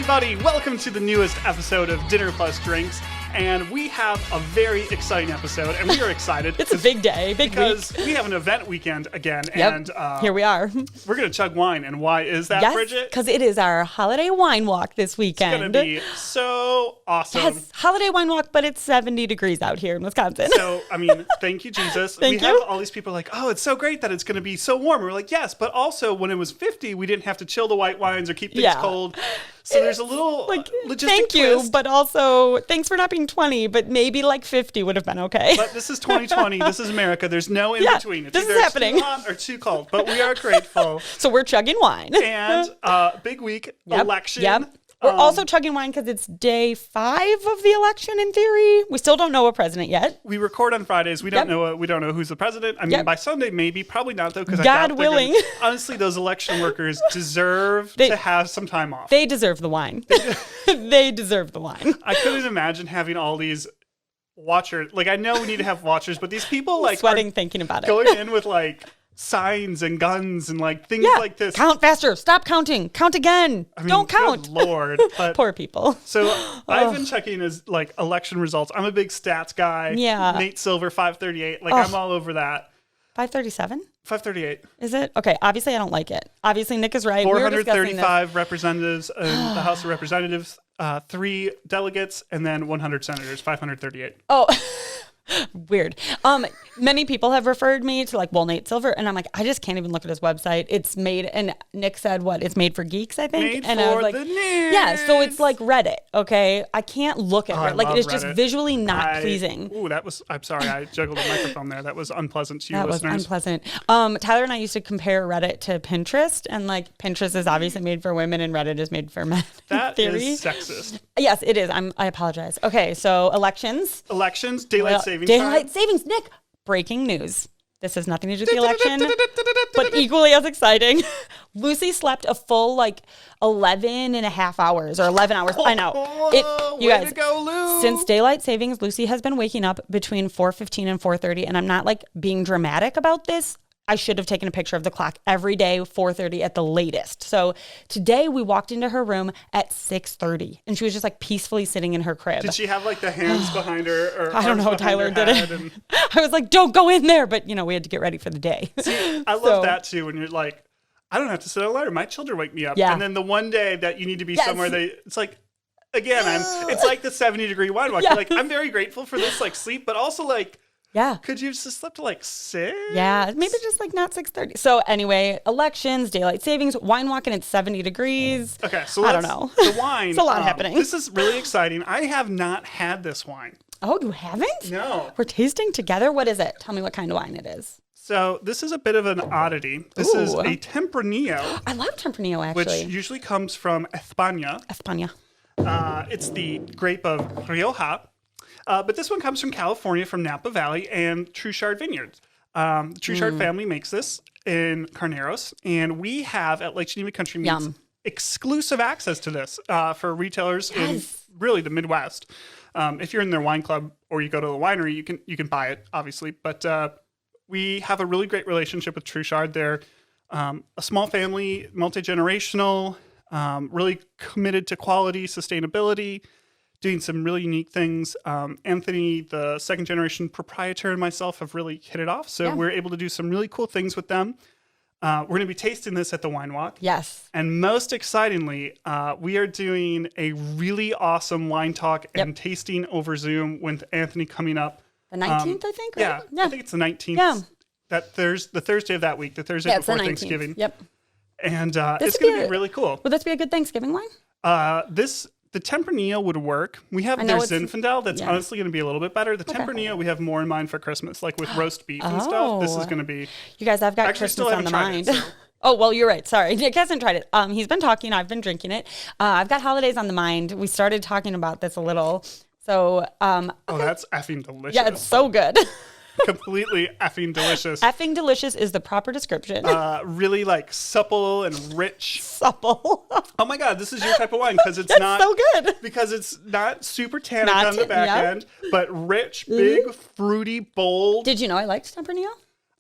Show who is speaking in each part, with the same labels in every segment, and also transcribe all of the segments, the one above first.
Speaker 1: everybody! Welcome to the newest episode of Dinner Plus Drinks, and we have a very exciting episode, and we are excited.
Speaker 2: It's a big day, big
Speaker 1: because
Speaker 2: week.
Speaker 1: we have an event weekend again,
Speaker 2: Yep.
Speaker 1: and
Speaker 2: Here we are.
Speaker 1: we're going to chug wine. And why is that,
Speaker 2: Yes,
Speaker 1: Bridget?
Speaker 2: because it is our holiday wine walk this weekend.
Speaker 1: It's going to be so awesome.
Speaker 2: Yes, holiday wine walk, but it's 70 degrees out here in Wisconsin.
Speaker 1: So, I mean, thank you, Jesus.
Speaker 2: Thank
Speaker 1: we
Speaker 2: you.
Speaker 1: have all these people like, oh, it's so great that it's going to be so warm. We're like, yes, but also when it was 50, we didn't have to chill the white wines or keep things cold. So there's a little logistic
Speaker 2: thank you,
Speaker 1: twist.
Speaker 2: but also thanks for not being 20, but maybe like 50 would have been okay.
Speaker 1: But this is 2020. This is America. There's no in between. It's
Speaker 2: this is
Speaker 1: either
Speaker 2: happening.
Speaker 1: too hot or too cold. But we are grateful.
Speaker 2: So we're chugging wine.
Speaker 1: And big week, election.
Speaker 2: Yep. We're also chugging wine because it's day 5 of the election in theory. We still don't know a president yet.
Speaker 1: We record on Fridays. We don't know. We don't know who's the president. I mean, by Sunday maybe, probably not though. Because
Speaker 2: God willing.
Speaker 1: Honestly, those election workers deserve to have some time off.
Speaker 2: They deserve the wine. They deserve the wine.
Speaker 1: I couldn't imagine having all these watchers. Like, I know we need to have watchers, but these people like
Speaker 2: sweating thinking about it.
Speaker 1: Going in with like signs and guns and like things like this.
Speaker 2: Count faster. Stop counting. Count again.
Speaker 1: I mean,
Speaker 2: don't count.
Speaker 1: Good Lord. But,
Speaker 2: poor people.
Speaker 1: So I've been checking as like election results. I'm a big stats guy.
Speaker 2: Yeah.
Speaker 1: Nate Silver, 538. Like I'm all over that.
Speaker 2: 537?
Speaker 1: 538.
Speaker 2: Is it? Okay. Obviously, I don't like it. Obviously, Nick is right.
Speaker 1: 435 representatives in the House of Representatives, 3 delegates, and then 100 senators, 538.
Speaker 2: Oh, weird. Many people have referred me to like, well, Nate Silver, and I'm like, I just can't even look at his website. It's made, and Nick said, what? It's made for geeks, I think.
Speaker 1: Made
Speaker 2: and
Speaker 1: for
Speaker 2: I was like,
Speaker 1: the nerds.
Speaker 2: yeah. So it's like Reddit. Okay, I can't look at
Speaker 1: I
Speaker 2: Reddit. Like
Speaker 1: love
Speaker 2: it's just
Speaker 1: Reddit.
Speaker 2: visually not pleasing.
Speaker 1: Ooh, that was. I'm sorry, I juggled the microphone there. That was unpleasant to you,
Speaker 2: That
Speaker 1: listeners.
Speaker 2: was unpleasant. Tyler and I used to compare Reddit to Pinterest, and like Pinterest is obviously made for women, and Reddit is made for men.
Speaker 1: That
Speaker 2: theory.
Speaker 1: is sexist.
Speaker 2: Yes, it is. I apologize. Okay, so elections.
Speaker 1: Daylight savings.
Speaker 2: Daylight savings. Nick, breaking news. This has nothing to do with the election, but equally as exciting. Lucy slept a full like 11 and a half hours or 11 hours. I know. You
Speaker 1: way
Speaker 2: guys,
Speaker 1: to go, Lou.
Speaker 2: since daylight savings, Lucy has been waking up between 4:15 and 4:30, and I'm not like being dramatic about this. I should have taken a picture of the clock every day, 4:30 at the latest. So today we walked into her room at 6:30 and she was just like peacefully sitting in her crib.
Speaker 1: Did she have like the hands behind her? Or
Speaker 2: I don't know.
Speaker 1: arms behind
Speaker 2: Tyler
Speaker 1: her
Speaker 2: did
Speaker 1: head
Speaker 2: it.
Speaker 1: and-
Speaker 2: I was like, don't go in there. But, you know, we had to get ready for the day.
Speaker 1: See, I love that too. When you're like, I don't have to sit on a ladder. My children wake me up.
Speaker 2: Yeah.
Speaker 1: And then the one day that you need to be somewhere, it's like, again, it's like the 70-degree wine walk.
Speaker 2: Yeah.
Speaker 1: You're like, I'm very grateful for this like sleep, but also like,
Speaker 2: Yeah.
Speaker 1: could you have just slept to like 6?
Speaker 2: Yeah, maybe just like not 6:30. So anyway, elections, daylight savings, wine walking at 70 degrees.
Speaker 1: Okay, so
Speaker 2: I don't know.
Speaker 1: The wine.
Speaker 2: It's a lot happening.
Speaker 1: This is really exciting. I have not had this wine.
Speaker 2: Oh, you haven't?
Speaker 1: No.
Speaker 2: We're tasting together. What is it? Tell me what kind of wine it is.
Speaker 1: So this is a bit of an oddity. This is a Tempranillo,
Speaker 2: I love Tempranillo, actually.
Speaker 1: which usually comes from España.
Speaker 2: España.
Speaker 1: It's the grape of Rioja. But this one comes from California, from Napa Valley and Truchard Vineyards. The Truchard family makes this in Carneros, and we have at Lake Geneva Country Meats exclusive access to this for retailers in really the Midwest. If you're in their wine club or you go to the winery, you can buy it, obviously. But we have a really great relationship with Truchard. They're a small family, multi-generational, really committed to quality, sustainability, doing some really unique things. Anthony, the second generation proprietor, and myself have really hit it off. So we're able to do some really cool things with them. We're going to be tasting this at the Wine Walk.
Speaker 2: Yes.
Speaker 1: And most excitingly, we are doing a really awesome wine talk and tasting over Zoom with Anthony coming up.
Speaker 2: The 19th, I think, right?
Speaker 1: Yeah, I think it's the 19th.
Speaker 2: Yeah.
Speaker 1: The Thursday of that week, the Thursday
Speaker 2: It's the
Speaker 1: before
Speaker 2: 19th.
Speaker 1: Thanksgiving.
Speaker 2: Yep.
Speaker 1: And it's going to be really cool.
Speaker 2: Would this be a good Thanksgiving wine?
Speaker 1: The Tempranillo would work. We have their Zinfandel that's honestly going to be a little bit better. The Tempranillo we have more in mind for Christmas, like with roast beef and stuff. This is going to be...
Speaker 2: You guys, I've got
Speaker 1: Actually,
Speaker 2: Christmas
Speaker 1: still
Speaker 2: on
Speaker 1: haven't
Speaker 2: the
Speaker 1: tried
Speaker 2: mind.
Speaker 1: it, so.
Speaker 2: Oh, well, you're right. Sorry. Nick hasn't tried it. He's been talking. I've been drinking it. I've got holidays on the mind. We started talking about this a little. So...
Speaker 1: Oh, that's effing delicious.
Speaker 2: Yeah, it's so good.
Speaker 1: Completely effing delicious.
Speaker 2: Effing delicious is the proper description.
Speaker 1: Really like supple and rich.
Speaker 2: Supple.
Speaker 1: Oh my God, this is your type of wine because it's not
Speaker 2: so good.
Speaker 1: Because it's not super tannic on the back end, but rich, big, fruity, bold.
Speaker 2: Did you know I liked Tempranillo?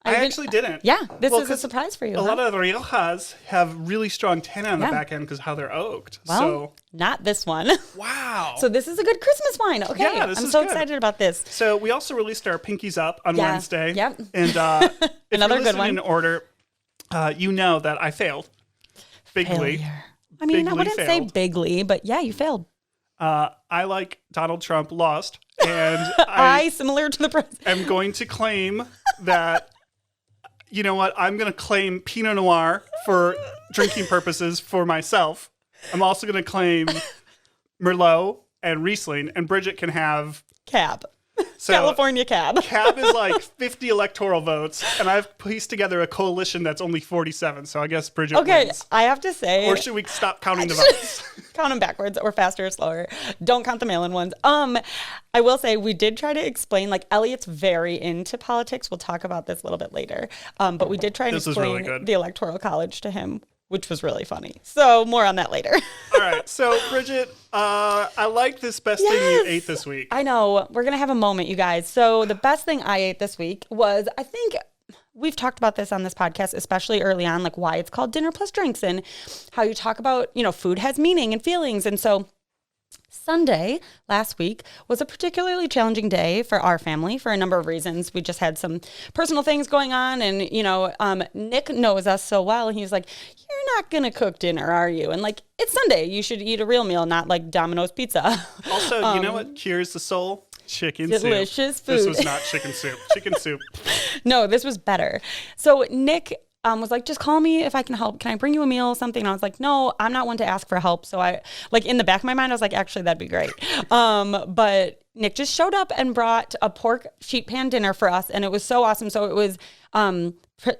Speaker 1: I actually didn't.
Speaker 2: Yeah, this
Speaker 1: Well,
Speaker 2: is a surprise for you.
Speaker 1: A lot of the Riojas have really strong tannin on the back end because how they're oaked.
Speaker 2: Well,
Speaker 1: so
Speaker 2: not this one.
Speaker 1: wow.
Speaker 2: So this is a good Christmas wine. Okay,
Speaker 1: Yeah,
Speaker 2: I'm
Speaker 1: this is
Speaker 2: so
Speaker 1: good.
Speaker 2: excited about this.
Speaker 1: So we also released our Pinkies Up on Wednesday.
Speaker 2: Yep.
Speaker 1: And if
Speaker 2: Another
Speaker 1: you're
Speaker 2: good one.
Speaker 1: in order, you know that I failed bigly.
Speaker 2: Failure. I mean, I wouldn't say bigly, but yeah, you failed.
Speaker 1: I, like Donald Trump, lost. And
Speaker 2: I similar to the president.
Speaker 1: am going to claim that, you know what, I'm going to claim Pinot Noir for drinking purposes for myself. I'm also going to claim Merlot and Riesling, and Bridget can have
Speaker 2: Cab.
Speaker 1: so
Speaker 2: California Cab.
Speaker 1: Cab is like 50 electoral votes, and I've pieced together a coalition that's only 47. So I guess Bridget wins.
Speaker 2: I have to say.
Speaker 1: Or should we stop counting the votes?
Speaker 2: Count them backwards or faster or slower. Don't count the mail-in ones. I will say we did try to explain, like Elliot's very into politics. We'll talk about this a little bit later. But we did try and explain the Electoral College to him, which was really funny. So more on that later.
Speaker 1: All right. So Bridget, I like this best thing you ate this week.
Speaker 2: I know. We're going to have a moment, you guys. So the best thing I ate this week was, I think we've talked about this on this podcast, especially early on, like why it's called Dinner Plus Drinks and how you talk about, food has meaning and feelings. And so Sunday last week was a particularly challenging day for our family for a number of reasons. We just had some personal things going on, and Nick knows us so well. He was like, "You're not gonna cook dinner, are you?" And like, it's Sunday, you should eat a real meal, not like Domino's pizza.
Speaker 1: Also, you know what cures the soul? Chicken soup.
Speaker 2: Delicious food.
Speaker 1: This was not chicken soup. Chicken soup.
Speaker 2: No, this was better. So Nick was like, just call me if I can help. Can I bring you a meal or something? And I was like, no, I'm not one to ask for help. So I, like, in the back of my mind, I was like, actually, that'd be great. But Nick just showed up and brought a pork sheet pan dinner for us. And it was so awesome. So it was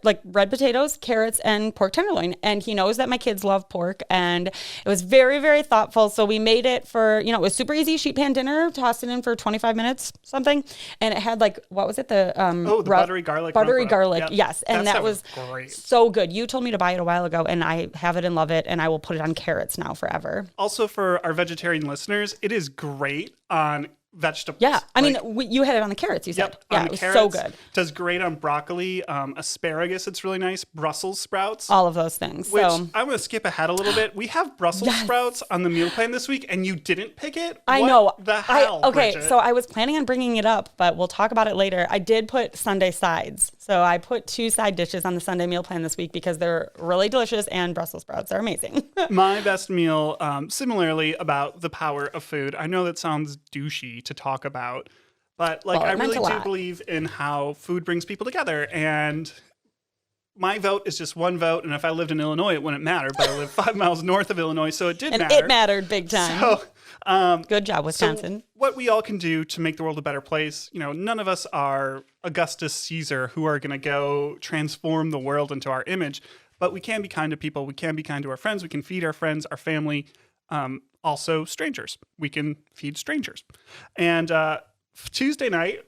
Speaker 2: like red potatoes, carrots, and pork tenderloin. And he knows that my kids love pork. And it was very, very thoughtful. So we made it for, it was super easy sheet pan dinner, tossed it in for 25 minutes, something. And it had like, what was it? The
Speaker 1: buttery garlic.
Speaker 2: Buttery garlic,
Speaker 1: yep.
Speaker 2: yes. And that was
Speaker 1: great.
Speaker 2: So good. You told me to buy it a while ago, and I have it and love it. And I will put it on carrots now forever.
Speaker 1: Also, for our vegetarian listeners, it is great on vegetables.
Speaker 2: Yeah, I mean, you had it on the carrots, you said.
Speaker 1: Yep,
Speaker 2: yeah, it was so good.
Speaker 1: Does great on broccoli, asparagus, it's really nice, Brussels sprouts.
Speaker 2: All of those things.
Speaker 1: Which,
Speaker 2: so
Speaker 1: I'm going to skip ahead a little bit. We have Brussels sprouts on the meal plan this week, and you didn't pick it?
Speaker 2: I know.
Speaker 1: The hell,
Speaker 2: okay,
Speaker 1: Bridget?
Speaker 2: so I was planning on bringing it up, but we'll talk about it later. I did put Sunday sides. So I put 2 side dishes on the Sunday meal plan this week because they're really delicious, and Brussels sprouts are amazing.
Speaker 1: My best meal, similarly about the power of food. I know that sounds douchey to talk about, but like I really do believe in how food brings people together. And my vote is just one vote. And if I lived in Illinois, it wouldn't matter. But I live 5 miles north of Illinois, so it did matter.
Speaker 2: And it mattered big time.
Speaker 1: So,
Speaker 2: good job, Wisconsin.
Speaker 1: So what we all can do to make the world a better place, none of us are Augustus Caesar who are going to go transform the world into our image. But we can be kind to people. We can be kind to our friends. We can feed our friends, our family, also strangers. We can feed strangers. And Tuesday night,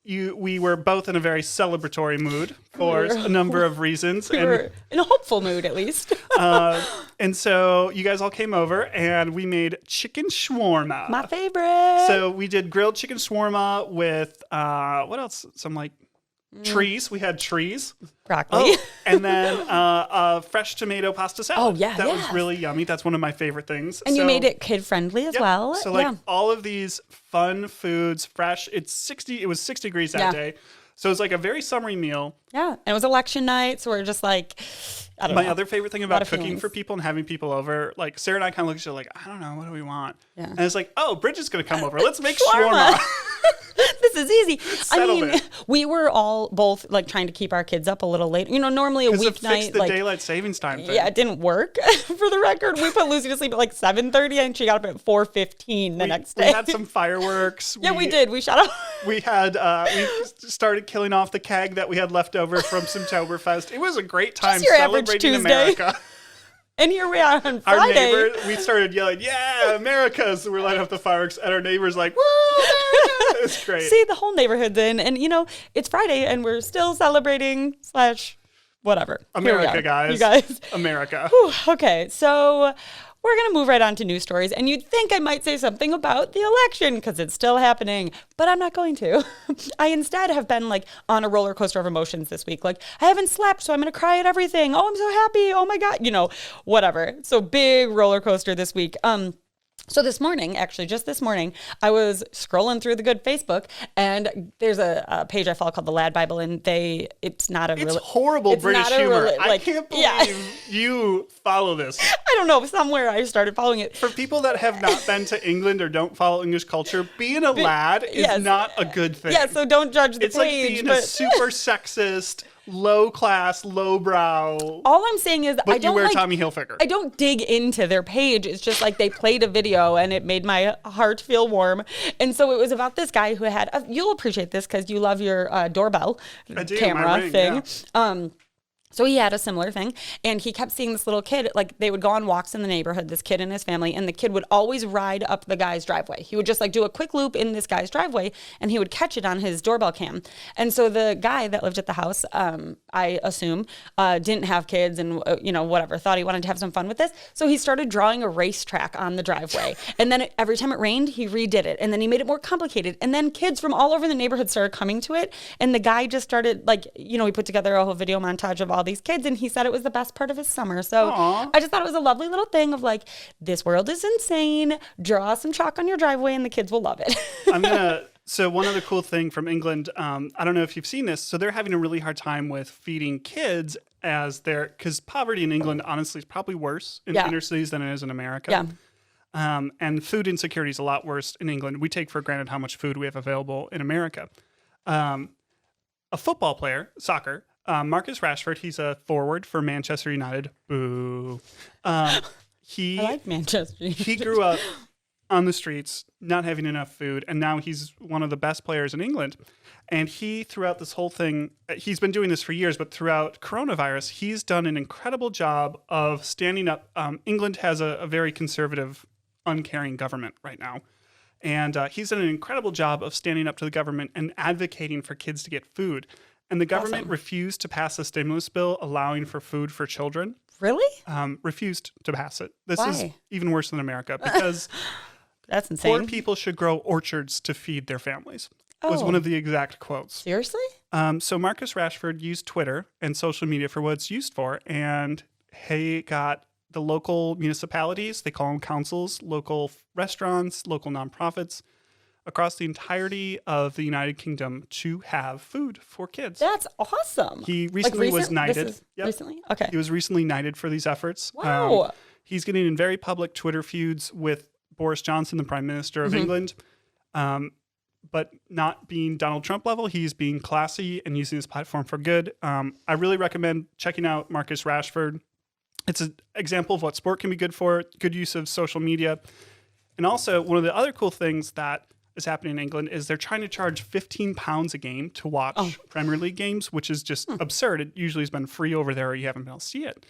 Speaker 1: we were both in a very celebratory mood for a number of reasons.
Speaker 2: We were in a hopeful mood, at least.
Speaker 1: And so you guys all came over, and we made chicken shawarma.
Speaker 2: My favorite.
Speaker 1: So we did grilled chicken shawarma with, what else? Some like trees. We had trees.
Speaker 2: Broccoli.
Speaker 1: And then a fresh tomato pasta salad.
Speaker 2: Oh, yeah.
Speaker 1: That was really yummy. That's one of my favorite things.
Speaker 2: And you made it kid-friendly as well.
Speaker 1: So all of these fun foods, fresh. It was 60 degrees that day. So it was like a very summery meal. Yeah.
Speaker 2: And it was election night, so we're just like, I don't know.
Speaker 1: My other favorite thing about cooking for people and having people over, like Sarah and I kind of looked at each other like, I don't know, what do we want? Yeah. And it's like, oh, Bridget's going to come over. Let's make shawarma.
Speaker 2: This is easy. We were all both like trying to keep our kids up a little late. Normally a weeknight,
Speaker 1: the daylight savings time thing.
Speaker 2: Yeah, it didn't work. For the record, we put Lucy to sleep at like 7:30, and she got up at 4:15 the next day.
Speaker 1: We had some fireworks.
Speaker 2: Yeah, we did. We shot off.
Speaker 1: We had we started killing off the keg that we had left over from Simtoberfest. It was a great time celebrating America.
Speaker 2: And here we are on Friday.
Speaker 1: Our neighbor, we started yelling, yeah, America. So we're lighting up the fireworks, and our neighbor's like, woo, America. It's great.
Speaker 2: See, the whole neighborhood's in. And, it's Friday, and we're still celebrating / whatever.
Speaker 1: America, guys.
Speaker 2: You guys.
Speaker 1: America.
Speaker 2: Whew, okay, so we're going to move right on to news stories. And you'd think I might say something about the election because it's still happening, but I'm not going to. I instead have been like on a roller coaster of emotions this week. Like, I haven't slept, so I'm going to cry at everything. Oh, I'm so happy. Oh my God. Whatever. So big roller coaster this week. So this morning, actually, just this morning, I was scrolling through the good Facebook, and there's a page I follow called the Lad Bible, and it's
Speaker 1: horrible British humor. I can't believe you follow this.
Speaker 2: I don't know, somewhere I started following it.
Speaker 1: For people that have not been to England or don't follow English culture, being a lad is not a good thing.
Speaker 2: Yeah, so don't judge the
Speaker 1: page. It's
Speaker 2: like
Speaker 1: being a super sexist, low class, low brow.
Speaker 2: All I'm saying is
Speaker 1: but you wear Tommy Hilfiger.
Speaker 2: I don't dig into their page. It's just like they played a video and it made my heart feel warm. And so it was about this guy who had you'll appreciate this because you love your doorbell camera
Speaker 1: ring,
Speaker 2: thing.
Speaker 1: Yeah.
Speaker 2: So he had a similar thing, and he kept seeing this little kid, like they would go on walks in the neighborhood, this kid and his family, and the kid would always ride up the guy's driveway. He would just like do a quick loop in this guy's driveway, and he would catch it on his doorbell cam. And so the guy that lived at the house, I assume, didn't have kids and, whatever, thought he wanted to have some fun with this. So he started drawing a racetrack on the driveway. And then every time it rained, he redid it. And then he made it more complicated. And then kids from all over the neighborhood started coming to it. And the guy just started he put together a whole video montage of all these kids, and he said it was the best part of his summer. So
Speaker 1: Aww.
Speaker 2: I just thought it was a lovely little thing of like, this world is insane. Draw some chalk on your driveway and the kids will love it.
Speaker 1: So one other cool thing from England, I don't know if you've seen this. So they're having a really hard time with feeding kids because poverty in England honestly is probably worse in inner cities than it is in America.
Speaker 2: Yeah.
Speaker 1: And food insecurity is a lot worse in England. We take for granted how much food we have available in America. A football player, soccer, Marcus Rashford, he's a forward for Manchester United. Boo.
Speaker 2: I like Manchester.
Speaker 1: He grew up on the streets, not having enough food, and now he's one of the best players in England. And he, throughout this whole thing, he's been doing this for years, but throughout coronavirus, he's done an incredible job of standing up. England has a very conservative, uncaring government right now. And he's done an incredible job of standing up to the government and advocating for kids to get food. And the government refused to pass a stimulus bill allowing for food for children.
Speaker 2: Really?
Speaker 1: Refused to pass it. This
Speaker 2: Why?
Speaker 1: is even worse than America because
Speaker 2: that's insane.
Speaker 1: Poor people should grow orchards to feed their families. Was one of the exact quotes.
Speaker 2: Seriously?
Speaker 1: So Marcus Rashford used Twitter and social media for what it's used for, and he got the local municipalities, they call them councils, local restaurants, local nonprofits, across the entirety of the United Kingdom to have food for kids.
Speaker 2: That's awesome.
Speaker 1: He recently was knighted.
Speaker 2: Recently? Okay.
Speaker 1: He was recently knighted for these efforts.
Speaker 2: Wow.
Speaker 1: He's getting in very public Twitter feuds with Boris Johnson, the Prime Minister of England, but not being Donald Trump level. He's being classy and using his platform for good. I really recommend checking out Marcus Rashford. It's an example of what sport can be good for, good use of social media. And also, one of the other cool things that is happening in England is they're trying to charge £15 a game to watch Premier League games, which is just absurd. It usually has been free over there or you haven't been able to see it.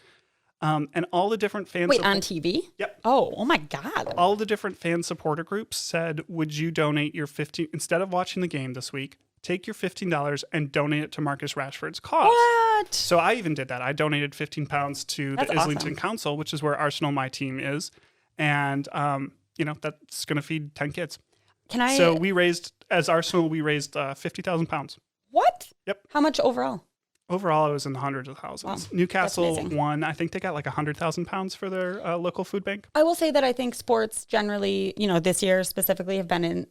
Speaker 1: And all the different fans...
Speaker 2: Wait, on TV?
Speaker 1: Yep.
Speaker 2: Oh my God.
Speaker 1: All the different fan supporter groups said, would you donate your instead of watching the game this week, take your $15 and donate it to Marcus Rashford's cause.
Speaker 2: What?
Speaker 1: So I even did that. I donated £15 to
Speaker 2: That's
Speaker 1: the Islington
Speaker 2: awesome.
Speaker 1: Council, which is where Arsenal, my team, is. And, that's going to feed 10 kids. So we raised, as Arsenal, £50,000.
Speaker 2: What?
Speaker 1: Yep.
Speaker 2: How much overall?
Speaker 1: Overall, it was in the hundreds of thousands.
Speaker 2: Wow.
Speaker 1: Newcastle
Speaker 2: That's amazing.
Speaker 1: won. I think they got like £100,000 for their local food bank.
Speaker 2: I will say that I think sports generally, this year specifically have been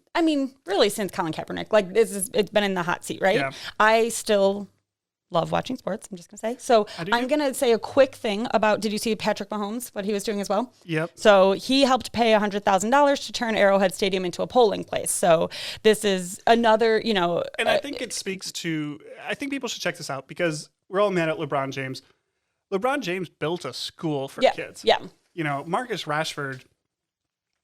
Speaker 2: really since Colin Kaepernick, it's been in the hot seat, right?
Speaker 1: Yeah.
Speaker 2: I still love watching sports, I'm just going to say. So I'm going to say a quick thing about, did you see Patrick Mahomes, what he was doing as well?
Speaker 1: Yep.
Speaker 2: So he helped pay $100,000 to turn Arrowhead Stadium into a polling place. So this is another,
Speaker 1: And I think it speaks to, I think people should check this out because we're all mad at LeBron James. LeBron James built a school for kids.
Speaker 2: Yeah.
Speaker 1: Marcus Rashford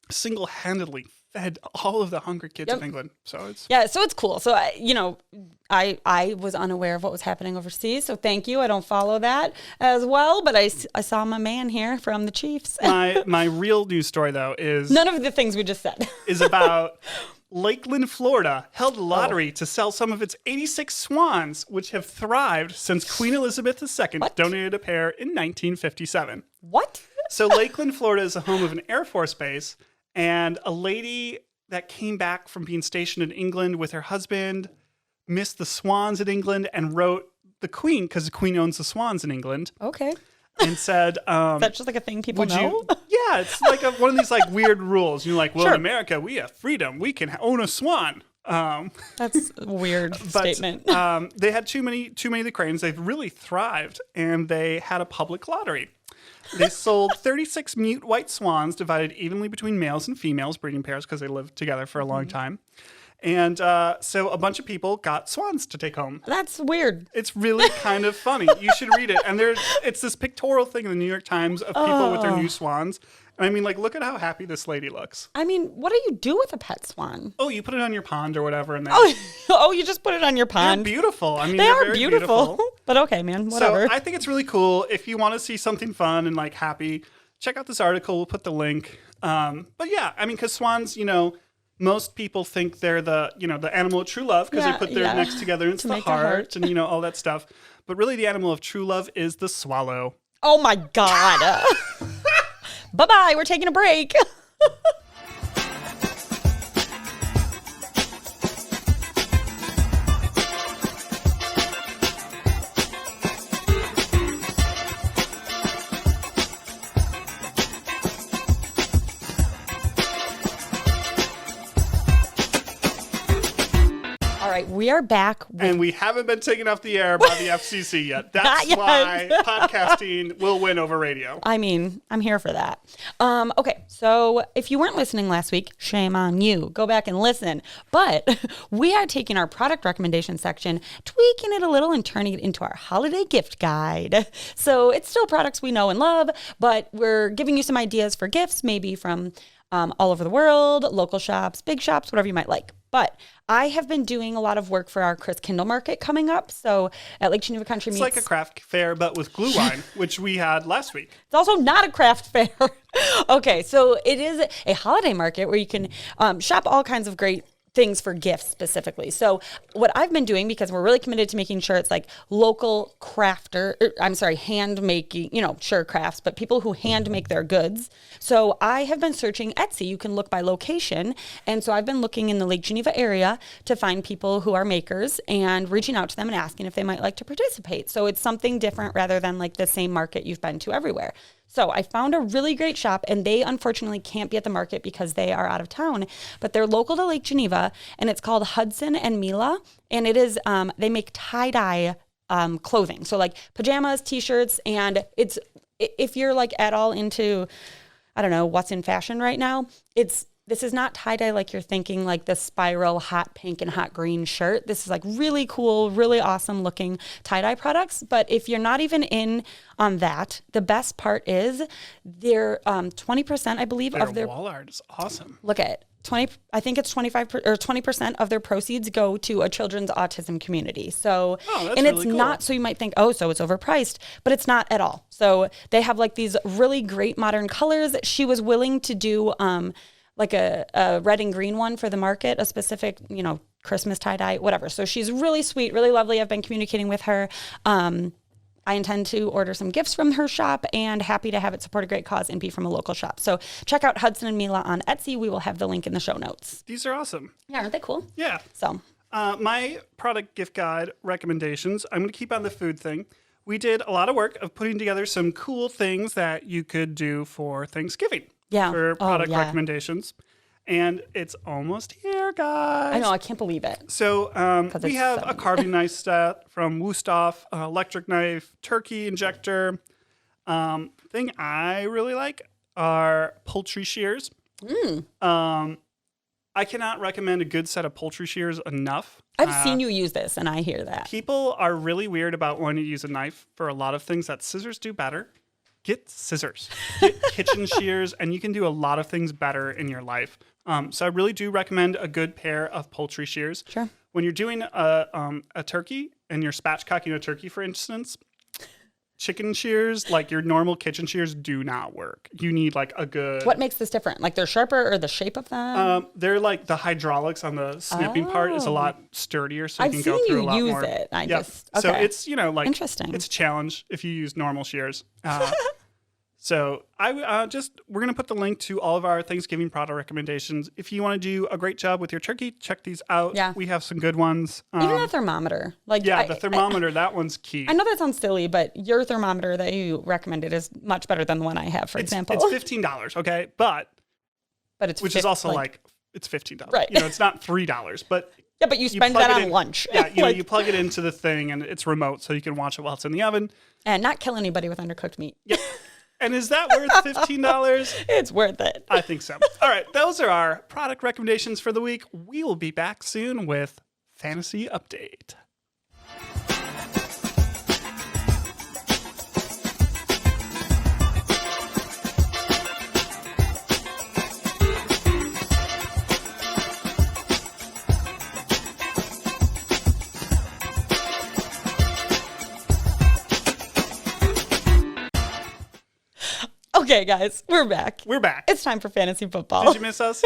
Speaker 1: single-handedly fed all of the hungry kids in England. So it's
Speaker 2: cool. So I was unaware of what was happening overseas. So thank you. I don't follow that as well, but I saw my man here from the Chiefs.
Speaker 1: my real news story though is
Speaker 2: none of the things we just said
Speaker 1: is about Lakeland, Florida held a lottery to sell some of its 86 swans, which have thrived since Queen Elizabeth II donated a pair in 1957.
Speaker 2: What?
Speaker 1: So Lakeland, Florida is the home of an Air Force base, and a lady that came back from being stationed in England with her husband missed the swans in England and wrote the Queen, because the Queen owns the swans in England,
Speaker 2: Okay.
Speaker 1: and said,
Speaker 2: That's just like a thing people know.
Speaker 1: yeah, it's like one of these like weird rules. You're like, well,
Speaker 2: Sure.
Speaker 1: in America, we have freedom. We can own a swan.
Speaker 2: That's a weird statement.
Speaker 1: They had too many of the cranes. They've really thrived, and they had a public lottery. They sold 36 mute white swans divided evenly between males and females, breeding pairs, because they lived together for a long time. And so a bunch of people got swans to take home.
Speaker 2: That's weird.
Speaker 1: It's really kind of funny. You should read it. And it's this pictorial thing in the New York Times of people with their new swans. And I mean, like, look at how happy this lady looks.
Speaker 2: I mean, what do you do with a pet swan?
Speaker 1: Oh, you put it on your pond or whatever. And then
Speaker 2: Oh, you just put it on your
Speaker 1: they're
Speaker 2: pond.
Speaker 1: beautiful. I mean,
Speaker 2: They
Speaker 1: they're
Speaker 2: are
Speaker 1: very
Speaker 2: beautiful. But okay, man, whatever.
Speaker 1: So I think it's really cool. If you want to see something fun and like happy, check out this article. We'll put the link. But yeah, I mean, because swans, most people think they're the animal of true love because they put their necks together and it's the heart and all that stuff. But really, the animal of true love is the swallow.
Speaker 2: Oh my God. Bye-bye. We're taking a break. All right, we are back.
Speaker 1: And we haven't been taken off the air by the FCC yet. That's why podcasting will win over radio.
Speaker 2: I mean, I'm here for that. Okay, so if you weren't listening last week, shame on you. Go back and listen. But we are taking our product recommendation section, tweaking it a little and turning it into our holiday gift guide. So it's still products we know and love, but we're giving you some ideas for gifts, maybe from all over the world, local shops, big shops, whatever you might like. But I have been doing a lot of work for our Chris Kindle Market coming up. So at Lake Geneva Country
Speaker 1: It's
Speaker 2: Meats.
Speaker 1: like a craft fair, but with glue wine, which we had last week.
Speaker 2: It's also not a craft fair. Okay, so it is a holiday market where you can shop all kinds of great things for gifts specifically. So what I've been doing, because we're really committed to making sure it's like local hand making, sure, crafts, but people who hand make their goods. So I have been searching Etsy. You can look by location. And so I've been looking in the Lake Geneva area to find people who are makers and reaching out to them and asking if they might like to participate. So it's something different rather than like the same market you've been to everywhere. So I found a really great shop, and they unfortunately can't be at the market because they are out of town, but they're local to Lake Geneva, and it's called Hudson and Mila, and it is, they make tie-dye clothing. So like pajamas, t-shirts, and it's, if you're like at all into, I don't know, what's in fashion right now, this is not tie-dye like you're thinking, like the spiral hot pink and hot green shirt. This is like really cool, really awesome looking tie-dye products. But if you're not even in on that, the best part is they're 20%, I believe, of their
Speaker 1: wall art is awesome.
Speaker 2: Look at it. 20, I think it's 25 or 20% of their proceeds go to a children's autism community. So,
Speaker 1: that's
Speaker 2: and it's
Speaker 1: really cool.
Speaker 2: not, so you might think, oh, so it's overpriced, but it's not at all. So they have like these really great modern colors. She was willing to do, like a red and green one for the market, a specific, Christmas tie-dye, whatever. So she's really sweet, really lovely. I've been communicating with her. I intend to order some gifts from her shop and happy to have it support a great cause and be from a local shop. So check out Hudson and Mila on Etsy. We will have the link in the show notes.
Speaker 1: These are awesome.
Speaker 2: Yeah, aren't they cool?
Speaker 1: Yeah.
Speaker 2: So
Speaker 1: my product gift guide recommendations, I'm going to keep on the food thing. We did a lot of work of putting together some cool things that you could do for Thanksgiving.
Speaker 2: Yeah.
Speaker 1: For product
Speaker 2: yeah.
Speaker 1: recommendations. And it's almost here, guys.
Speaker 2: I know, I can't believe it.
Speaker 1: So we have a
Speaker 2: sudden.
Speaker 1: carving knife set from Wusthof, an electric knife, turkey injector. Thing I really like are poultry shears. I cannot recommend a good set of poultry shears enough.
Speaker 2: I've seen you use this, and I hear that.
Speaker 1: People are really weird about wanting to use a knife for a lot of things that scissors do better. Get scissors, get kitchen shears, and you can do a lot of things better in your life. So I really do recommend a good pair of poultry shears.
Speaker 2: Sure.
Speaker 1: When you're doing a turkey and you're spatchcocking a turkey, for instance, chicken shears, like your normal kitchen shears, do not work. You need like a good...
Speaker 2: What makes this different? Like they're sharper or the shape of them?
Speaker 1: They're like the hydraulics on the snipping part is a lot sturdier, so you
Speaker 2: I've
Speaker 1: can
Speaker 2: seen
Speaker 1: go through
Speaker 2: you
Speaker 1: a lot
Speaker 2: use
Speaker 1: more.
Speaker 2: it.
Speaker 1: So
Speaker 2: okay.
Speaker 1: it's, like...
Speaker 2: Interesting.
Speaker 1: It's a challenge if you use normal shears. So we're going to put the link to all of our Thanksgiving product recommendations. If you want to do a great job with your turkey, check these out.
Speaker 2: Yeah.
Speaker 1: We have some good ones.
Speaker 2: Even the thermometer.
Speaker 1: The thermometer, that one's key.
Speaker 2: I know that sounds silly, but your thermometer that you recommended is much better than the one I have, for example.
Speaker 1: It's $15, okay? But it's which is also it's $15.
Speaker 2: Right.
Speaker 1: It's not $3, but
Speaker 2: yeah, but you spend that on lunch.
Speaker 1: Yeah, you plug it into the thing and it's remote so you can watch it while it's in the oven.
Speaker 2: And not kill anybody with undercooked meat.
Speaker 1: Yep. And is that worth $15?
Speaker 2: It's worth it.
Speaker 1: I think so. All right, those are our product recommendations for the week. We will be back soon with Fantasy Update.
Speaker 2: Okay, guys, we're back.
Speaker 1: We're back.
Speaker 2: It's time for fantasy football.
Speaker 1: Did you miss us?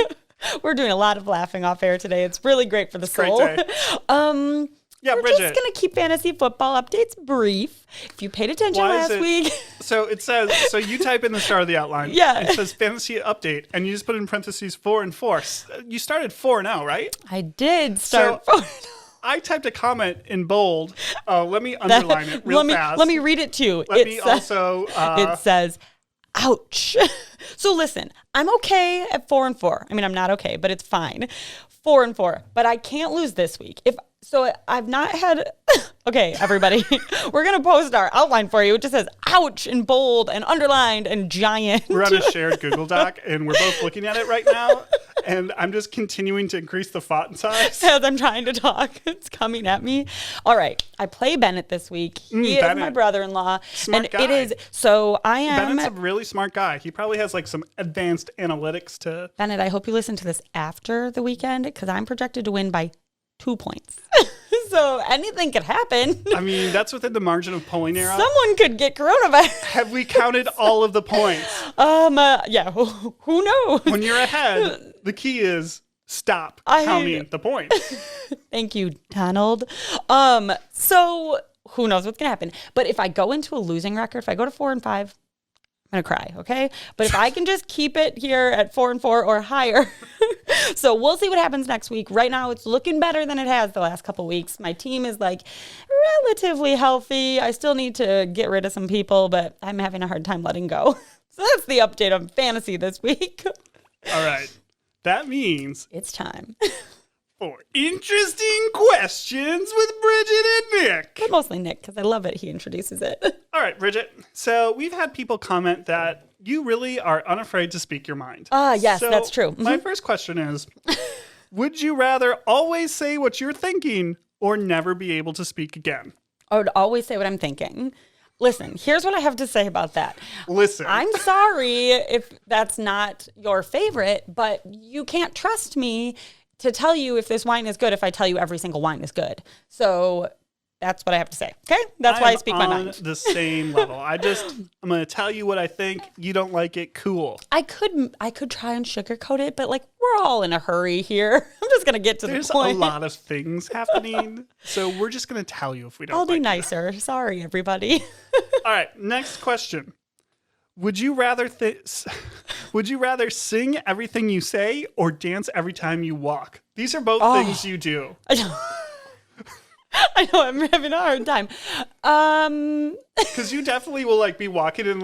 Speaker 2: We're doing a lot of laughing off air today. It's really great for the soul.
Speaker 1: Great day.
Speaker 2: We're
Speaker 1: Bridget.
Speaker 2: just going to keep fantasy football updates brief. If you paid attention last week.
Speaker 1: So it says, you type in the start of the outline.
Speaker 2: Yeah.
Speaker 1: It says fantasy update, and you just put in parentheses 4 and 4. You started 4-0, right?
Speaker 2: I did start 4-0.
Speaker 1: I typed a comment in bold. Let me underline it real fast.
Speaker 2: Let me read it to you. It says, ouch. So listen, I'm okay at 4 and 4. I mean, I'm not okay, but it's fine. 4 and 4, but I can't lose this week. I've not had. Okay, everybody, we're gonna post our outline for you. It just says "ouch" in bold and underlined and giant.
Speaker 1: We're on a shared Google Doc, and we're both looking at it right now. And I'm just continuing to increase the font size
Speaker 2: as I'm trying to talk. It's coming at me. All right, I play Bennett this week. He is my brother-in-law,
Speaker 1: smart guy.
Speaker 2: It is. So I am.
Speaker 1: Bennett's a really smart guy. He probably has some advanced analytics to.
Speaker 2: Bennett, I hope you listen to this after the weekend because I'm projected to win by 2 points. So anything could happen.
Speaker 1: I mean, that's within the margin of polling error.
Speaker 2: Someone could get coronavirus.
Speaker 1: Have we counted all of the points?
Speaker 2: Yeah. Who knows?
Speaker 1: When you're ahead, the key is stop counting the points.
Speaker 2: Thank you, Donald. So who knows what's gonna happen? But if I go into a losing record, if I go to 4 and 5, I'm gonna cry, okay? But if I can just keep it here at 4 and 4 or higher, so we'll see what happens next week. Right now, it's looking better than it has the last couple weeks. My team is relatively healthy. I still need to get rid of some people, but I'm having a hard time letting go. So that's the update on fantasy this week.
Speaker 1: All right, that means
Speaker 2: it's time
Speaker 1: for interesting questions with Bridget and Nick.
Speaker 2: But mostly Nick, because I love it. He introduces it.
Speaker 1: All right, Bridget. So we've had people comment that you really are unafraid to speak your mind.
Speaker 2: Yes,
Speaker 1: so
Speaker 2: that's true.
Speaker 1: My first question is, would you rather always say what you're thinking or never be able to speak again?
Speaker 2: I would always say what I'm thinking. Listen, here's what I have to say about that.
Speaker 1: Listen.
Speaker 2: I'm sorry if that's not your favorite, but you can't trust me to tell you if this wine is good if I tell you every single wine is good. So that's what I have to say. Okay? That's why I speak my mind.
Speaker 1: On the same level. I'm going to tell you what I think. You don't like it. Cool.
Speaker 2: I could try and sugarcoat it, but we're all in a hurry here. I'm just going to get to the point.
Speaker 1: There's a lot of things happening. So we're just going to tell you if we don't
Speaker 2: I'll be nicer. Sorry, everybody.
Speaker 1: All right. Next question. Would you rather sing everything you say or dance every time you walk? These are both things you do.
Speaker 2: I know, I'm having a hard time.
Speaker 1: Because you definitely will be walking and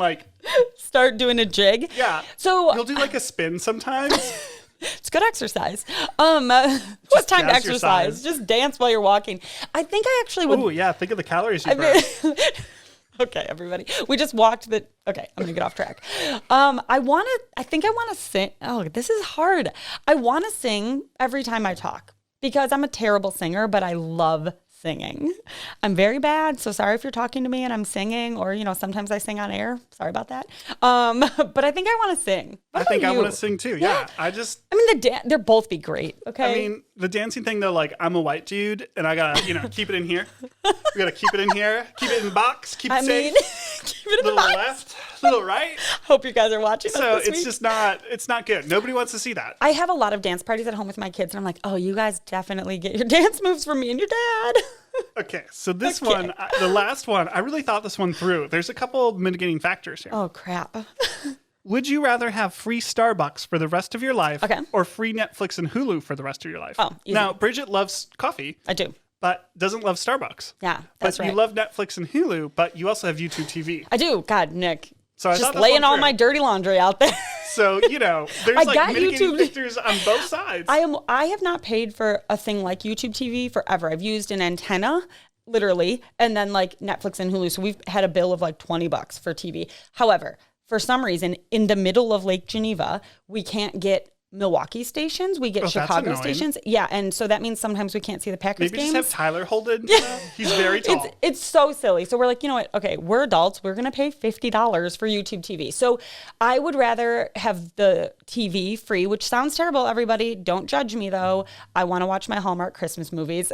Speaker 2: start doing a jig.
Speaker 1: Yeah.
Speaker 2: So
Speaker 1: you'll do a spin sometimes.
Speaker 2: It's good exercise. What's time to exercise? Just dance while you're walking. I think I actually would.
Speaker 1: Oh yeah, think of the calories you burn.
Speaker 2: Okay, everybody. We just walked okay, I'm gonna get off track. I think I wanna sing. Oh, this is hard. I wanna sing every time I talk because I'm a terrible singer, but I love singing. I'm very bad, so sorry if you're talking to me and I'm singing, or sometimes I sing on air. Sorry about that. But I think I want to sing.
Speaker 1: I think I want to sing too. Yeah. I
Speaker 2: mean, they'll both be great. Okay.
Speaker 1: I mean, the dancing thing though, I'm a white dude and I gotta, keep it in here. We gotta keep it in here. Keep it in the box. Keep it safe.
Speaker 2: Keep it in the box.
Speaker 1: Little left, little right.
Speaker 2: Hope you guys are watching.
Speaker 1: So it's just not. It's not good. Nobody wants to see that.
Speaker 2: I have a lot of dance parties at home with my kids, and I'm like, oh, you guys definitely get your dance moves from me and your dad.
Speaker 1: Okay, so this one, the last one, I really thought this one through. There's a couple of mitigating factors here.
Speaker 2: Oh, crap.
Speaker 1: Would you rather have free Starbucks for the rest of your life
Speaker 2: Okay.
Speaker 1: or free Netflix and Hulu for the rest of your life?
Speaker 2: Oh, easy.
Speaker 1: Now, Bridget loves coffee.
Speaker 2: I do.
Speaker 1: But doesn't love Starbucks.
Speaker 2: Yeah, that's
Speaker 1: but
Speaker 2: right.
Speaker 1: you love Netflix and Hulu, but you also have YouTube TV.
Speaker 2: I do. God, Nick.
Speaker 1: So I
Speaker 2: Just
Speaker 1: thought this
Speaker 2: laying
Speaker 1: one
Speaker 2: all
Speaker 1: through.
Speaker 2: my dirty laundry out there.
Speaker 1: So, there's
Speaker 2: I
Speaker 1: like
Speaker 2: got
Speaker 1: mitigating
Speaker 2: YouTube.
Speaker 1: factors on both sides.
Speaker 2: I have not paid for a thing like YouTube TV forever. I've used an antenna, literally, and then like Netflix and Hulu. So we've had a bill of like $20 for TV. However, for some reason, in the middle of Lake Geneva, we can't get Milwaukee stations. We get Chicago stations. Yeah, and so that means sometimes we can't see the Packers
Speaker 1: Maybe
Speaker 2: games.
Speaker 1: just have Tyler hold it. He's very tall.
Speaker 2: It's so silly. So we're like, you know what? Okay, we're adults. We're going to pay $50 for YouTube TV. So I would rather have the TV free, which sounds terrible, everybody. Don't judge me, though. I want to watch my Hallmark Christmas movies.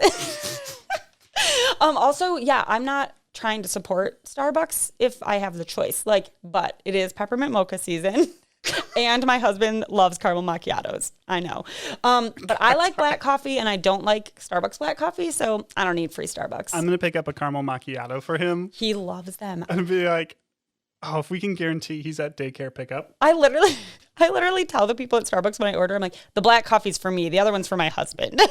Speaker 2: Also, yeah, I'm not trying to support Starbucks if I have the choice. But it is peppermint mocha season. And my husband loves caramel macchiatos. I know. But I like black coffee and I don't like Starbucks black coffee. So I don't need free Starbucks.
Speaker 1: I'm going to pick up a caramel macchiato for him.
Speaker 2: He loves them.
Speaker 1: And be like, oh, if we can guarantee he's at daycare pickup.
Speaker 2: I literally tell the people at Starbucks when I order, I'm like, the black coffee's for me. The other one's for my husband.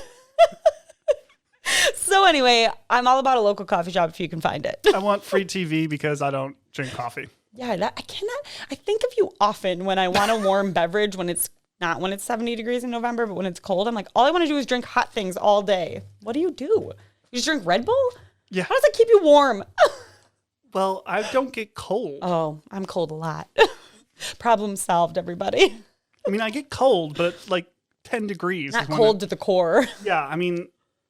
Speaker 2: So anyway, I'm all about a local coffee shop if you can find it.
Speaker 1: I want free TV because I don't drink coffee.
Speaker 2: Yeah, I think of you often when I want a warm beverage when it's 70 degrees in November, but when it's cold, I'm like, all I want to do is drink hot things all day. What do? You just drink Red Bull?
Speaker 1: Yeah.
Speaker 2: How does that keep you warm?
Speaker 1: Well, I don't get cold.
Speaker 2: Oh, I'm cold a lot. Problem solved, everybody.
Speaker 1: I mean, I get cold, but like 10 degrees.
Speaker 2: Not cold to the core.
Speaker 1: Yeah, I mean,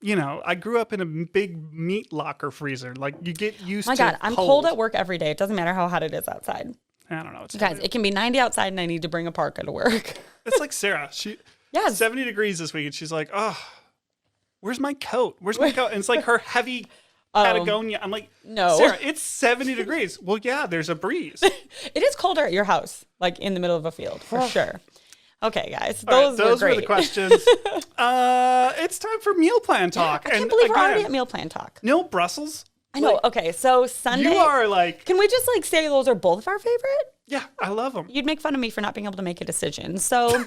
Speaker 1: I grew up in a big meat locker freezer. Like, you get used to
Speaker 2: My God, I'm cold at work every day. It doesn't matter how hot it is outside.
Speaker 1: I don't know.
Speaker 2: Guys, it can be 90 outside and I need to bring a parka to work.
Speaker 1: It's like Sarah.
Speaker 2: Yes.
Speaker 1: 70 degrees this week, and she's like, oh, where's my coat? Where's my coat? And it's like her heavy Patagonia. I'm like,
Speaker 2: no.
Speaker 1: Sarah, it's 70 degrees. Well, yeah, there's a breeze.
Speaker 2: It is colder at your house, like in the middle of a field, for sure. Okay, guys,
Speaker 1: Those
Speaker 2: were great.
Speaker 1: were the questions. It's time for meal plan talk.
Speaker 2: I can't believe we're already at meal plan talk.
Speaker 1: No Brussels.
Speaker 2: I know. Okay, so Sunday.
Speaker 1: You are like.
Speaker 2: Can we just say those are both of our favorite?
Speaker 1: Yeah, I love them.
Speaker 2: You'd make fun of me for not being able to make a decision. So,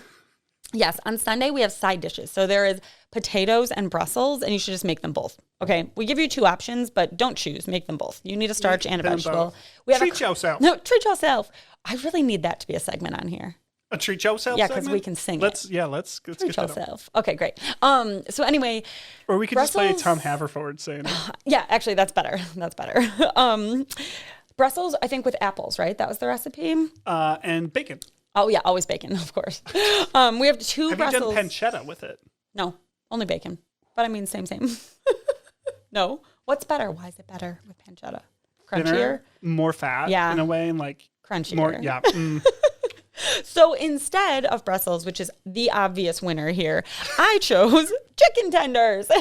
Speaker 2: yes, on Sunday we have side dishes. So there is potatoes and Brussels, and you should just make them both. Okay, we give you two options, but don't choose. Make them both. You need a starch and a vegetable.
Speaker 1: Treat yourself.
Speaker 2: No, treat yourself. I really need that to be a segment on here.
Speaker 1: A treat yourself.
Speaker 2: Yeah, because we can sing
Speaker 1: let's
Speaker 2: it.
Speaker 1: Let's
Speaker 2: treat
Speaker 1: get that
Speaker 2: yourself. Okay, great. So anyway,
Speaker 1: or we could just play Tom Haverford saying it.
Speaker 2: Yeah, actually, that's better. That's better. Brussels, I think with apples, right? That was the recipe.
Speaker 1: And bacon.
Speaker 2: Oh yeah, always bacon, of course. We have two Brussels.
Speaker 1: Have you done pancetta with it?
Speaker 2: No, only bacon. But I mean, same. No, what's better? Why is it better with pancetta? Crunchier,
Speaker 1: thinner, more fat, in a way, and like
Speaker 2: crunchier.
Speaker 1: More, yeah.
Speaker 2: So instead of Brussels, which is the obvious winner here, I chose chicken tenders.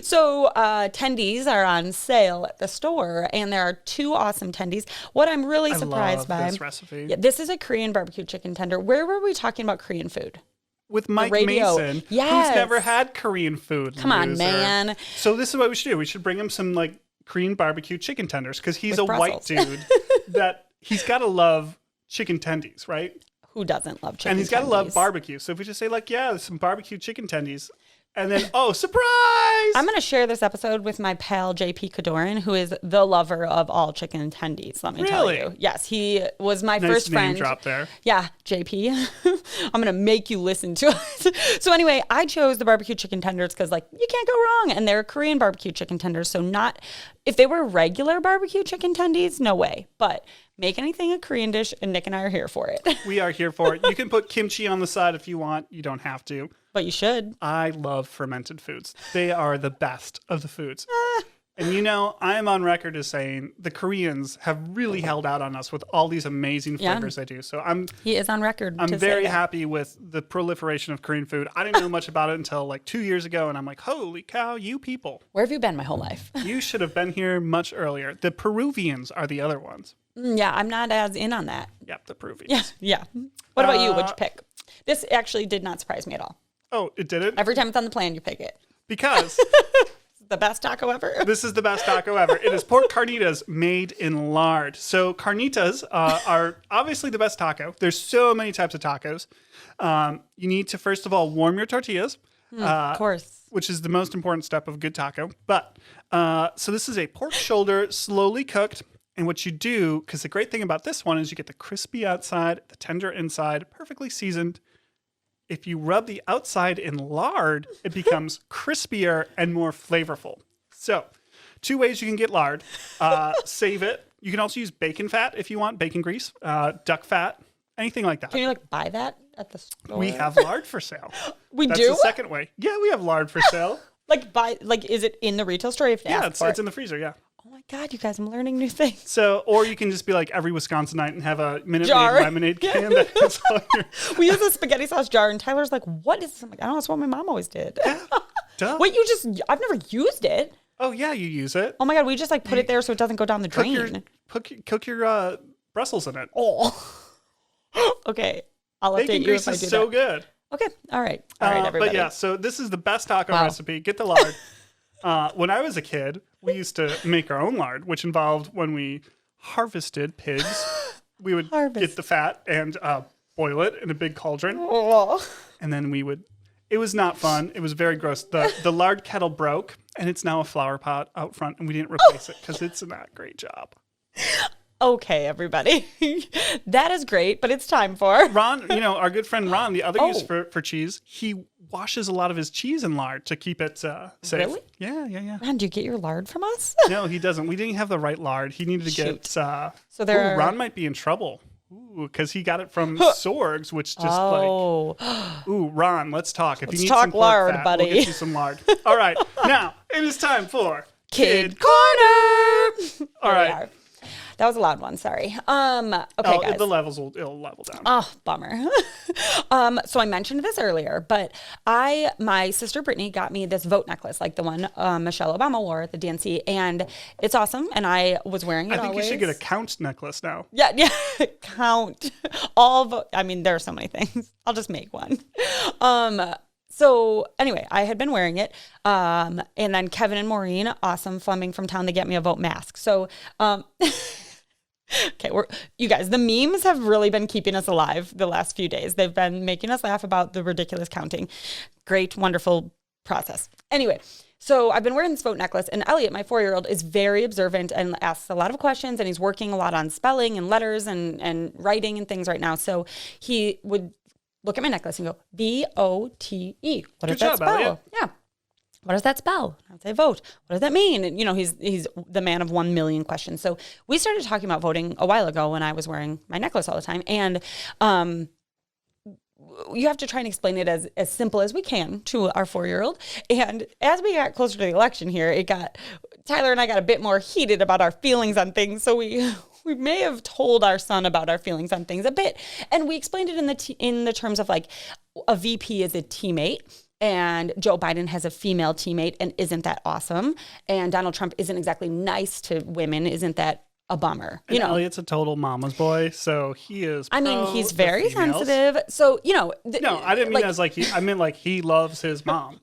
Speaker 2: So tendies are on sale at the store, and there are two awesome tendies. What I'm really surprised by
Speaker 1: this recipe.
Speaker 2: Yeah, this is a Korean barbecue chicken tender. Where were we talking about Korean food?
Speaker 1: With Mike Mason, who's never had Korean food.
Speaker 2: Come on, man.
Speaker 1: So this is what we should do. We should bring him some like Korean barbecue chicken tenders because he's a
Speaker 2: Brussels.
Speaker 1: white dude that he's got to love chicken tendies, right?
Speaker 2: Who doesn't love chicken tendies?
Speaker 1: And he's got to love barbecue. So if we just say like, yeah, some barbecue chicken tendies. And then, oh, surprise!
Speaker 2: I'm going to share this episode with my pal, JP Kadoran, who is the lover of all chicken tendies, let me tell you. Yes, he was my first friend.
Speaker 1: Nice name drop there.
Speaker 2: Yeah, JP. I'm going to make you listen to it. So anyway, I chose the barbecue chicken tenders because, you can't go wrong. And they're Korean barbecue chicken tenders. So if they were regular barbecue chicken tendies, no way. But make anything a Korean dish, and Nick and I are here for it.
Speaker 1: We are here for it. You can put kimchi on the side if you want. You don't have to.
Speaker 2: But you should.
Speaker 1: I love fermented foods. They are the best of the foods. And I am on record as saying the Koreans have really held out on us with all these amazing flavors they do. So
Speaker 2: he is on record.
Speaker 1: I'm very happy with the proliferation of Korean food. I didn't know much about it until 2 years ago, and I'm like, holy cow, you people.
Speaker 2: Where have you been my whole life?
Speaker 1: You should have been here much earlier. The Peruvians are the other ones.
Speaker 2: Yeah, I'm not as in on that.
Speaker 1: Yep, the Peruvians.
Speaker 2: Yeah. What about you? What'd you pick? This actually did not surprise me at all.
Speaker 1: Oh, it didn't?
Speaker 2: Every time it's on the plan, you pick it.
Speaker 1: Because
Speaker 2: The best taco ever.
Speaker 1: This is the best taco ever. It is pork carnitas made in lard. So carnitas are obviously the best taco. There's so many types of tacos. You need to, first of all, warm your tortillas.
Speaker 2: Of course.
Speaker 1: Which is the most important step of good taco. But, so this is a pork shoulder, slowly cooked. And what you do, because the great thing about this one is you get the crispy outside, the tender inside, perfectly seasoned. If you rub the outside in lard, it becomes crispier and more flavorful. So, 2 ways you can get lard. Save it. You can also use bacon fat if you want, bacon grease, duck fat, anything like that.
Speaker 2: Can you like buy that at the store?
Speaker 1: We have lard for sale.
Speaker 2: That's
Speaker 1: the second way. Yeah, we have lard for sale.
Speaker 2: Is it in the retail store? You have to ask for
Speaker 1: it's
Speaker 2: it?
Speaker 1: in the freezer, yeah.
Speaker 2: Oh my God, you guys, I'm learning new things.
Speaker 1: So, or you can just be like every Wisconsinite and have a Minute
Speaker 2: Jar.
Speaker 1: Maid lemonade can. That's all
Speaker 2: We use a spaghetti sauce jar, and Tyler's like, what is this? I'm like, I don't know, that's what my mom always did.
Speaker 1: Duh.
Speaker 2: Wait, I've never used it.
Speaker 1: Oh, yeah, you use it.
Speaker 2: Oh my God, we just like put it there so it doesn't go down the drain.
Speaker 1: Cook your Brussels in it.
Speaker 2: Oh. Okay, I'll update
Speaker 1: Bacon
Speaker 2: you
Speaker 1: grease
Speaker 2: if I do
Speaker 1: is so
Speaker 2: that.
Speaker 1: good.
Speaker 2: Okay, all right, everybody.
Speaker 1: But yeah, so this is the best taco recipe. Get the lard. When I was a kid, we used to make our own lard, which involved when we harvested pigs, we would get the fat and boil it in a big cauldron.
Speaker 2: Oh.
Speaker 1: And then it was not fun. It was very gross. The lard kettle broke, and it's now a flower pot out front, and we didn't replace it because it's not a great job.
Speaker 2: Okay, everybody. That is great, but it's time for
Speaker 1: Ron, our good friend Ron, the other use for cheese, he washes a lot of his cheese in lard to keep it safe.
Speaker 2: Really?
Speaker 1: Yeah.
Speaker 2: Ron, do you get your lard from us?
Speaker 1: No, he doesn't. We didn't have the right lard. He needed to get...
Speaker 2: So
Speaker 1: Ron might be in trouble. Because he got it from Sorg's, which just Ron, let's talk. If you need some pork
Speaker 2: lard,
Speaker 1: fat,
Speaker 2: buddy.
Speaker 1: we'll get you some lard. All right, now it is time for
Speaker 2: Kid Corner.
Speaker 1: All right.
Speaker 2: That was a loud one. Sorry. Okay, guys.
Speaker 1: The levels it'll level down.
Speaker 2: Oh, bummer. So I mentioned this earlier, but my sister Brittany got me this vote necklace, like the one Michelle Obama wore at the DNC, and it's awesome. And I was wearing it.
Speaker 1: I think
Speaker 2: always.
Speaker 1: you should get a count necklace now.
Speaker 2: Yeah, count all vote. I mean, there are so many things. I'll just make one. So anyway, I had been wearing it. And then Kevin and Maureen, awesome Fleming from town, they get me a vote mask. So, okay, you guys, the memes have really been keeping us alive the last few days. They've been making us laugh about the ridiculous counting. Great, wonderful process. Anyway, so I've been wearing this vote necklace, and Elliot, my 4-year-old, is very observant and asks a lot of questions, and he's working a lot on spelling and letters and writing and things right now. So he would look at my necklace and go, V-O-T-E. What does that spell?
Speaker 1: Elliot.
Speaker 2: Yeah. What does that spell? I'd say vote. What does that mean? And, he's the man of 1 million questions. So we started talking about voting a while ago when I was wearing my necklace all the time. And you have to try and explain it as simple as we can to our 4-year-old. And as we got closer to the election here, Tyler and I got a bit more heated about our feelings on things. So we may have told our son about our feelings on things a bit. And we explained it in the terms of like a VP is a teammate. And Joe Biden has a female teammate, and isn't that awesome? And Donald Trump isn't exactly nice to women. Isn't that a bummer?
Speaker 1: And Elliot's a total mama's boy, so he is.
Speaker 2: I mean, he's very sensitive. So
Speaker 1: no, I didn't mean as like he. I meant like he loves his mom.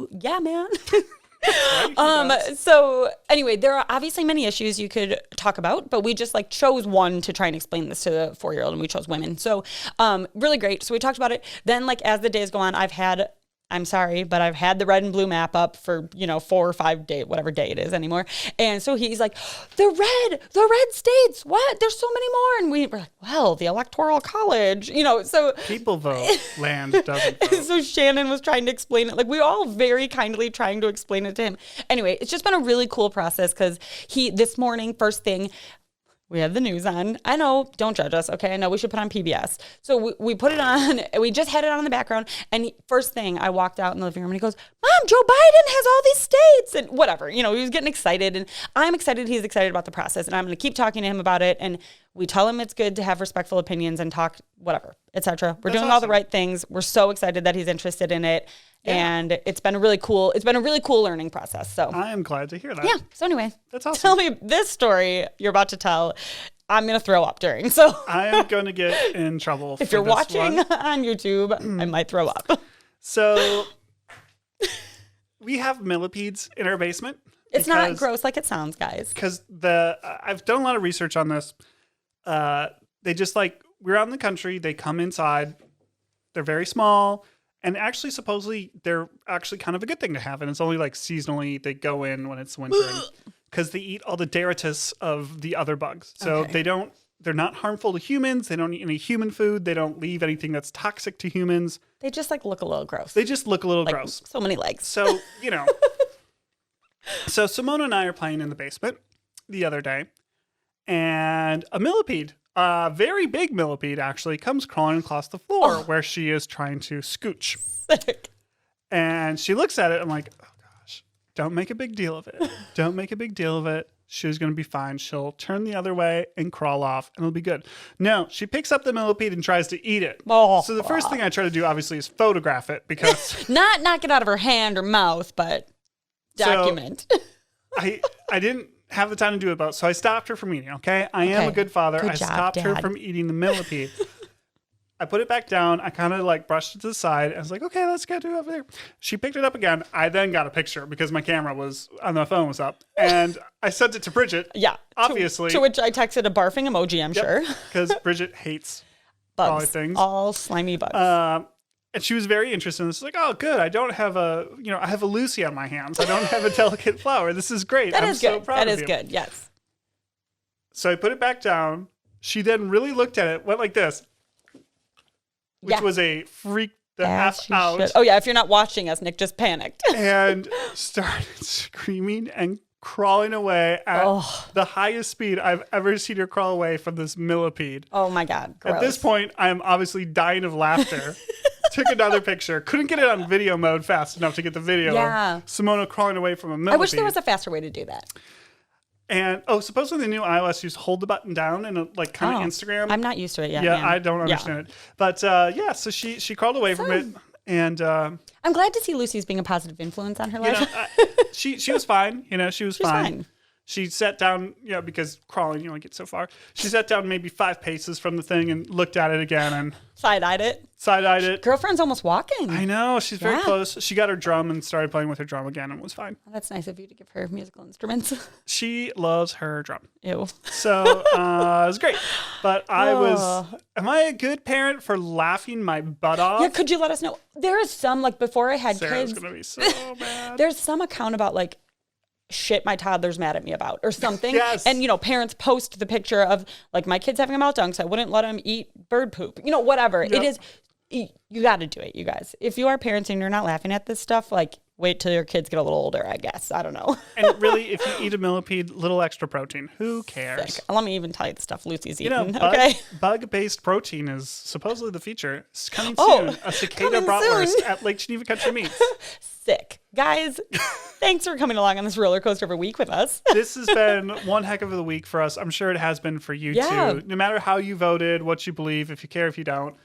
Speaker 2: Yeah, man.
Speaker 1: Right,
Speaker 2: so anyway, there are obviously many issues you could talk about, but we just chose one to try and explain this to the 4-year-old, and we chose women. So really great. So we talked about it. Then as the days go on, I'm sorry, but I've had the red and blue map up for, 4 or 5 days, whatever day it is anymore. And so he's like, the red states, what? There's so many more. And we're like, well, the Electoral College, so.
Speaker 1: People vote, land doesn't vote.
Speaker 2: So Shannon was trying to explain it. We all very kindly trying to explain it to him. Anyway, it's just been a really cool process because this morning, first thing, we had the news on. I know, don't judge us, okay? I know we should put on PBS. So we put it on. We just had it on in the background. And first thing, I walked out in the living room and he goes, Mom, Joe Biden has all these states. And whatever, he was getting excited. And I'm excited. He's excited about the process. And I'm going to keep talking to him about it. And we tell him it's good to have respectful opinions and talk, whatever, etc. We're doing all the right things. We're so excited that he's interested in it. Yeah. And it's been a really cool learning process. So
Speaker 1: I am glad to hear that.
Speaker 2: Yeah. So anyway,
Speaker 1: that's awesome.
Speaker 2: Tell me this story you're about to tell. I'm going to throw up during. So
Speaker 1: I am going to get in trouble.
Speaker 2: If you're watching on YouTube, I might throw up.
Speaker 1: So we have millipedes in our basement.
Speaker 2: It's not gross like it sounds, guys.
Speaker 1: Because I've done a lot of research on this. They just we're out in the country. They come inside. They're very small. And actually, supposedly, they're actually kind of a good thing to have. And it's only seasonally they go in when it's winter. Because they eat all the detritus of the other bugs. So they're not harmful to humans. They don't eat any human food. They don't leave anything that's toxic to humans.
Speaker 2: They just look a little gross.
Speaker 1: They just look a little gross.
Speaker 2: So many legs.
Speaker 1: So, So Simona and I are playing in the basement the other day. And a millipede, a very big millipede actually, comes crawling across the floor where she is trying to scooch.
Speaker 2: Sick.
Speaker 1: And she looks at it. I'm like, oh gosh, don't make a big deal of it. Don't make a big deal of it. She's going to be fine. She'll turn the other way and crawl off and it'll be good. No, she picks up the millipede and tries to eat it.
Speaker 2: Oh.
Speaker 1: So the first thing I try to do obviously is photograph it because
Speaker 2: not knock it out of her hand or mouth, but document.
Speaker 1: So I didn't have the time to do it, so I stopped her from eating, okay? I am a good father.
Speaker 2: Good
Speaker 1: I
Speaker 2: job,
Speaker 1: stopped her
Speaker 2: Dad.
Speaker 1: from eating the millipede. I put it back down. I kind of brushed it to the side. I was like, okay, let's go do it over there. She picked it up again. I then got a picture because my camera was on the phone was up. And I sent it to Bridget.
Speaker 2: Yeah.
Speaker 1: Obviously.
Speaker 2: To which I texted a barfing emoji, I'm sure.
Speaker 1: Because Bridget hates
Speaker 2: bugs.
Speaker 1: things.
Speaker 2: All slimy bugs.
Speaker 1: And she was very interested in this. Like, oh, good. I don't have I have a Lucy on my hands. I don't have a delicate flower. This is great. I'm so proud of you.
Speaker 2: That is good, yes.
Speaker 1: So I put it back down. She then really looked at it, went like this, which was a freak the F out.
Speaker 2: Should. Oh, yeah. If you're not watching us, Nick just panicked.
Speaker 1: And started screaming and crawling away at the highest speed I've ever seen her crawl away from this millipede.
Speaker 2: Oh, my God. Gross.
Speaker 1: At this point, I am obviously dying of laughter. Took another picture. Couldn't get it on video mode fast enough to get the video of Simona crawling away from a millipede.
Speaker 2: I wish there was a faster way to do that.
Speaker 1: And, supposedly the new iOS used hold the button down and kind of Instagram.
Speaker 2: I'm not used to it yet.
Speaker 1: Yeah,
Speaker 2: man.
Speaker 1: I don't understand it. But, so she crawled away from it. And
Speaker 2: I'm glad to see Lucy's being a positive influence on her life.
Speaker 1: She was fine. She was fine.
Speaker 2: Fine.
Speaker 1: She sat down, because crawling, you only get so far. She sat down maybe 5 paces from the thing and looked at it again and
Speaker 2: side-eyed it.
Speaker 1: Girlfriend's
Speaker 2: almost walking.
Speaker 1: I know. She's very close. She got her drum and started playing with her drum again and was fine.
Speaker 2: Well, that's nice of you to give her musical instruments.
Speaker 1: She loves her drum.
Speaker 2: Ew.
Speaker 1: So it was great. But am I a good parent for laughing my butt off?
Speaker 2: Yeah, could you let us know? There is some, before I had
Speaker 1: Sarah's
Speaker 2: kids.
Speaker 1: going to be so mad.
Speaker 2: There's some account about, shit my toddler's mad at me about or something.
Speaker 1: Yes.
Speaker 2: And, parents post the picture of, my kid's having a meltdown because I wouldn't let him eat bird poop. Whatever. Yep. It is, you got to do it, you guys. If you are parents and you're not laughing at this stuff, wait till your kids get a little older, I guess. I don't know.
Speaker 1: And really, if you eat a millipede, little extra protein. Who cares?
Speaker 2: Sick. Let me even tell you the stuff Lucy's eating. Okay.
Speaker 1: Bug-based protein is supposedly the feature. It's coming soon. A cicada bratwurst at Lake Geneva Country Meats.
Speaker 2: Sick. Guys, thanks for coming along on this roller coaster of a week with us.
Speaker 1: This has been one heck of a week for us. I'm sure it has been for you too. No matter how you voted, what you believe, if you care, if you don't.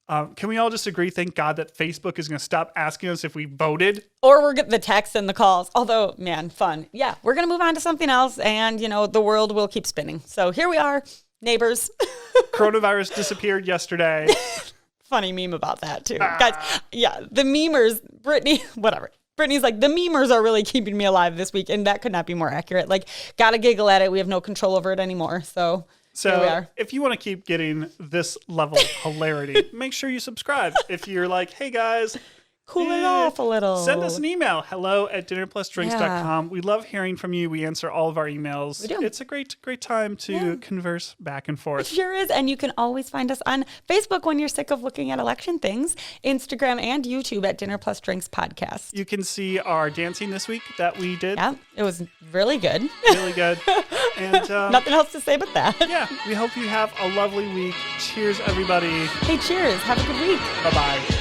Speaker 1: Can we all just agree, thank God, that Facebook is going to stop asking us if we voted?
Speaker 2: Or we're getting the texts and the calls. Although, man, fun. Yeah, we're going to move on to something else and, the world will keep spinning. So here we are, neighbors.
Speaker 1: Coronavirus disappeared yesterday.
Speaker 2: Funny meme about that, too. Guys, yeah, the memers, Brittany, whatever. Brittany's the memers are really keeping me alive this week, and that could not be more accurate. Gotta giggle at it. We have no control over it anymore, so here we are.
Speaker 1: If you want to keep getting this level of hilarity, make sure you subscribe. If you're hey guys,
Speaker 2: cool it off a little.
Speaker 1: Send us an email, hello@dinnerplusdrinks.com. We love hearing from you. We answer all of our emails.
Speaker 2: We do.
Speaker 1: It's a great time to converse back and forth.
Speaker 2: It sure is. And you can always find us on Facebook when you're sick of looking at election things, Instagram and YouTube at Dinner Plus Drinks Podcast.
Speaker 1: You can see our dancing this week that we did.
Speaker 2: Yeah, it was really good.
Speaker 1: Really good. And
Speaker 2: nothing else to say but that.
Speaker 1: Yeah, we hope you have a lovely week. Cheers, everybody.
Speaker 2: Hey, cheers. Have a good week.
Speaker 1: Bye-bye.